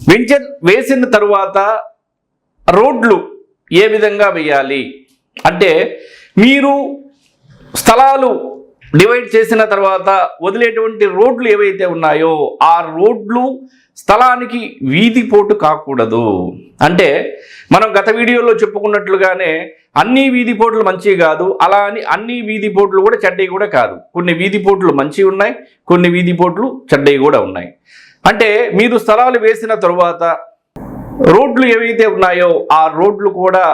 Venture వేసిన తరువాత రోడ్లు ఏ విధంగా వేయాలి అంటే, మీరు స్థలాలు డివైడ్ చేసిన తర్వాత వదిలేటువంటి రోడ్లు ఏవైతే ఉన్నాయో ఆ రోడ్లు స్థలానికి వీధి పోటు కాకూడదు. అంటే మనం గత వీడియోలో చెప్పుకున్నట్లుగానే అన్ని వీధి పోట్లు మంచివి కాదు, అలా అని అన్ని వీధి పోట్లు కూడా చెడ్డవి కూడా కాదు. కొన్ని వీధి పోట్లు మంచివి ఉన్నాయి, కొన్ని వీధి పోట్లు చెడ్డవి కూడా ఉన్నాయి. అంటే మీరు స్థలాలు వేసిన తరువాత రోడ్లు ఏవైతే ఉన్నాయో ఆ రోడ్లు కూడా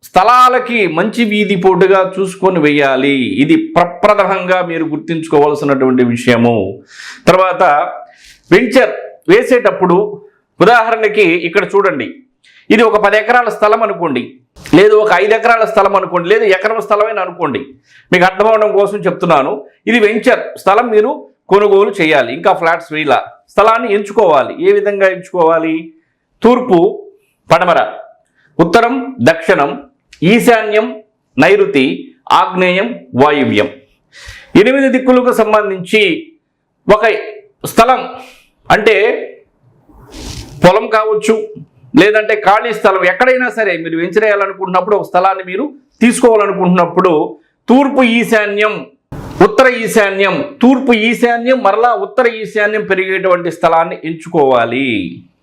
స్థలాలకి మంచి వీధి పోటుగా చూసుకొని వేయాలి. ఇది ప్రప్రథమంగా మీరు గుర్తుంచుకోవాల్సినటువంటి విషయము. తర్వాత వెంచర్ వేసేటప్పుడు ఉదాహరణకి ఇక్కడ చూడండి, ఇది ఒక 10 ఎకరాల స్థలం అనుకోండి, లేదు ఒక 5 ఎకరాల స్థలం అనుకోండి, లేదు ఎకరం స్థలమైన అనుకోండి. మీకు అర్థమవడం కోసం చెప్తున్నాను. ఇది వెంచర్ స్థలం మీరు కొనుగోలు చేయాలి, ఇంకా ఫ్లాట్స్ వేయాల. స్థలాన్ని ఎంచుకోవాలి. ఏ విధంగా ఎంచుకోవాలి? తూర్పు పడమర, ఉత్తరం దక్షిణం, ఈశాన్యం నైరుతి, ఆగ్నేయం వాయువ్యం, 8 దిక్కులకు సంబంధించి ఒక స్థలం అంటే పొలం కావచ్చు, లేదంటే ఖాళీ స్థలం, ఎక్కడైనా సరే మీరు వెంచర్ వేయాలనుకుంటున్నప్పుడు ఒక స్థలాన్ని మీరు తీసుకోవాలనుకుంటున్నప్పుడు తూర్పు ఈశాన్యం, ఉత్తర ఈశాన్యం, తూర్పు ఈశాన్యం మరలా ఉత్తర ఈశాన్యం పెరిగేటువంటి స్థలాన్ని ఎంచుకోవాలి.